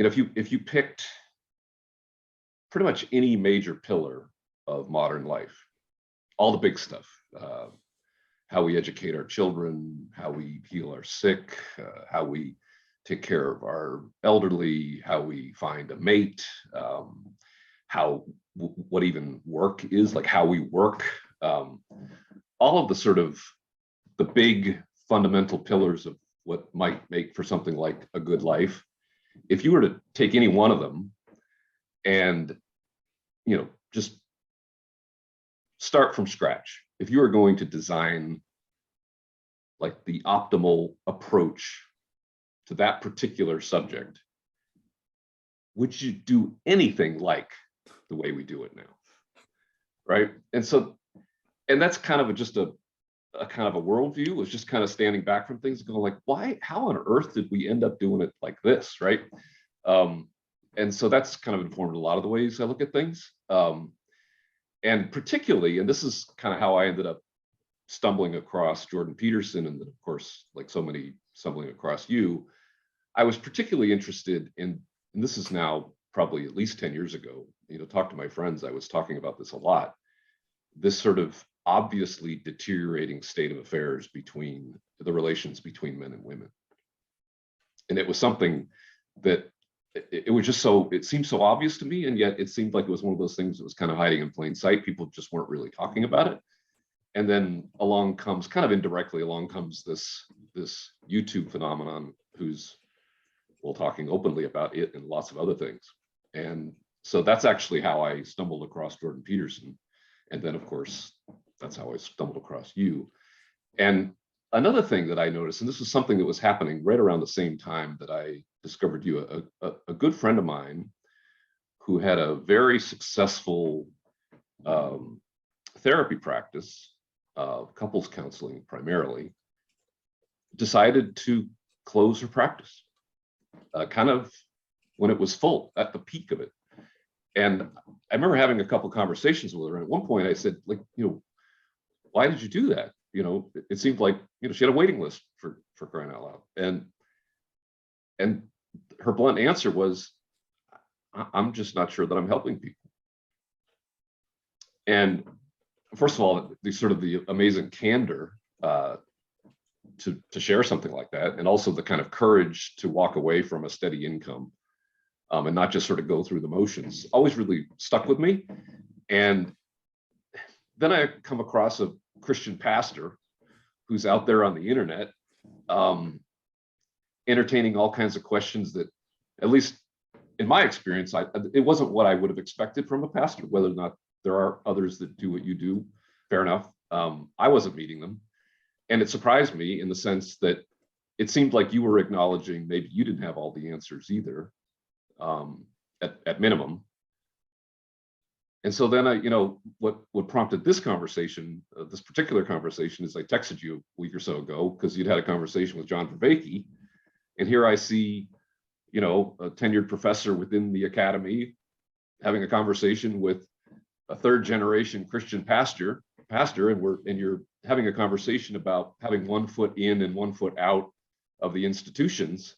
if you picked pretty much any major pillar of modern life, all the big stuff, how we educate our children, how we heal our sick, how we take care of our elderly, how we find a mate, what even work is, like how we work, all of the sort of the big fundamental pillars of what might make for something like a good life. If you were to take any one of them and just start from scratch, if you are going to design like the optimal approach to that particular subject, would you do anything like the way we do it now? Right. And that's kind of just a kind of a worldview, was just kind of standing back from things and going like, why, how on earth did we end up doing it like this? Right. And so that's kind of informed a lot of the ways I look at things. And particularly, and this is kind of how I ended up stumbling across Jordan Peterson, and then of course, like so many, stumbling across you, I was particularly interested in, and this is now probably at least 10 years ago, talk to my friends, I was talking about this a lot, this sort of obviously deteriorating state of affairs between the relations between men and women. And it was something that it was just so, it seemed so obvious to me, and yet it seemed like it was one of those things that was kind of hiding in plain sight. People just weren't really talking about it. And then along comes, kind of indirectly, along comes this YouTube phenomenon who's, well, talking openly about it and lots of other things. And so that's actually how I stumbled across Jordan Peterson. And then of course, that's how I stumbled across you. And another thing that I noticed, and this was something that was happening right around the same time that I discovered you, a good friend of mine who had a very successful therapy practice, couples counseling primarily, decided to close her practice, kind of when it was full, at the peak of it. And I remember having a couple conversations with her. And at one point I said, like, why did you do that? It seemed like, she had a waiting list for crying out loud. And her blunt answer was, I'm just not sure that I'm helping people. And first of all, the amazing candor to share something like that, and also the kind of courage to walk away from a steady income and not just sort of go through the motions, always really stuck with me. And then I come across a Christian pastor who's out there on the internet, entertaining all kinds of questions that, at least in my experience, it wasn't what I would have expected from a pastor. Whether or not there are others that do what you do, fair enough. I wasn't meeting them. And it surprised me in the sense that it seemed like you were acknowledging maybe you didn't have all the answers either, at minimum. And so then what prompted this conversation, this particular conversation, is I texted you a week or so ago because you'd had a conversation with John Vervaeke. And here I see, a tenured professor within the academy having a conversation with a third generation Christian pastor, and you're having a conversation about having 1 foot in and 1 foot out of the institutions.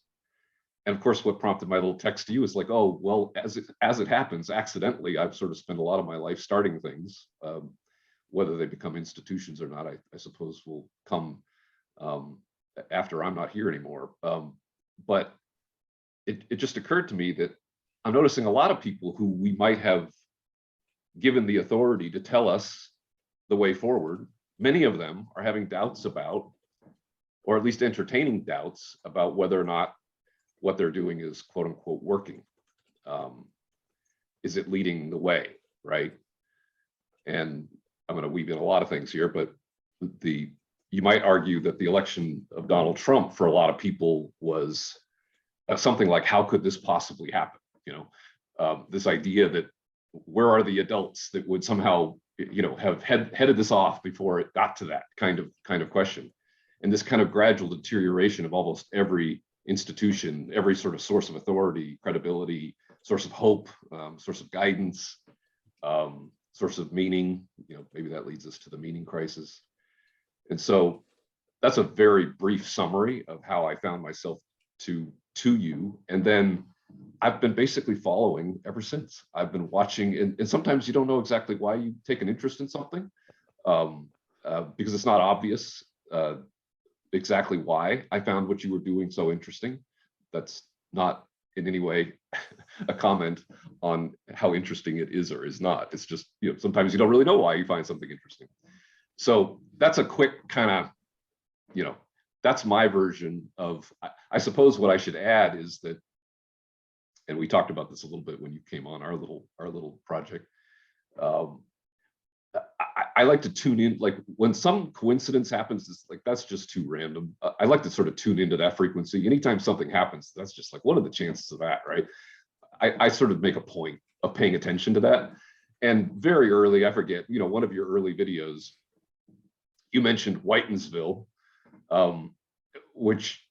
And of course, what prompted my little text to you is like, oh, well, as it happens, accidentally, I've sort of spent a lot of my life starting things. Whether they become institutions or not, I suppose will come after I'm not here anymore. But it just occurred to me that I'm noticing a lot of people who we might have given the authority to tell us the way forward, many of them are having doubts about, or at least entertaining doubts about, whether or not what they're doing is quote unquote working. Is it leading the way, right? And I'm going to weave in a lot of things here, but you might argue that the election of Donald Trump for a lot of people was something like, how could this possibly happen? This idea that where are the adults that would somehow, have headed this off before it got to that kind of question, and this kind of gradual deterioration of almost every institution, every sort of source of authority, credibility, source of hope, source of guidance, source of meaning. Maybe that leads us to the meaning crisis. And so that's a very brief summary of how I found myself to you. And then I've been basically following ever since. I've been watching, and sometimes you don't know exactly why you take an interest in something, because it's not obvious exactly why I found what you were doing so interesting. That's not in any way a comment on how interesting it is or is not. It's just, sometimes you don't really know why you find something interesting. So that's a quick kind of, that's my version of, I suppose what I should add is that, and we talked about this a little bit when you came on our little project. I like to tune in, like when some coincidence happens, it's like, that's just too random. I like to sort of tune into that frequency. Anytime something happens, that's just like, what are the chances of that, right? I sort of make a point of paying attention to that. And very early, I forget, one of your early videos, you mentioned Whitensville, which,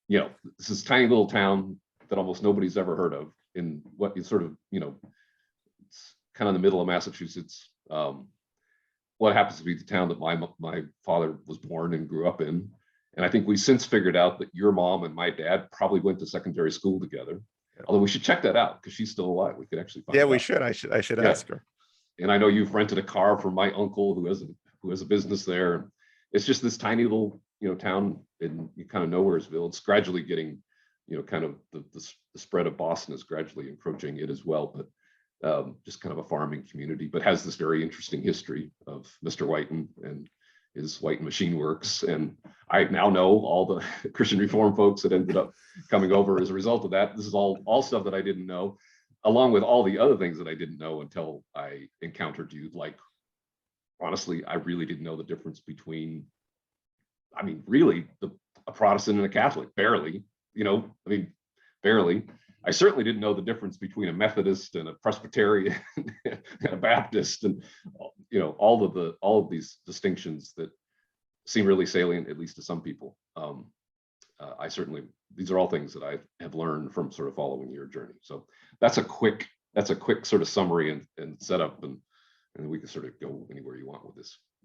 this is a tiny little town that almost nobody's ever heard of in what is sort of, it's kind of the middle of Massachusetts. What happens to be the town that my father was born and grew up in. And I think we since figured out that your mom and my dad probably went to secondary school together. Although we should check that out because she's still alive. We could actually find Yeah, out. we should. I should ask her. And I know you've rented a car from my uncle who has a business there. It's just this tiny little town in kind of Nowheresville. It's gradually getting kind of the spread of Boston is gradually encroaching it as well, but just kind of a farming community, but has this very interesting history of Mr. Whiten and his Whiten Machine Works. And I now know all the Christian Reform folks that ended up coming over as a result of that. This is all stuff that I didn't know, along with all the other things that I didn't know until I encountered you. Like, honestly, I really didn't know the difference between, I mean, really, a Protestant and a Catholic, barely, barely. I certainly didn't know the difference between a Methodist and a Presbyterian and a Baptist, and all of these distinctions that seem really salient, at least to some people. These are all things that I have learned from sort of following your journey. So that's a quick sort of summary and setup, and we can sort of go anywhere you want with this.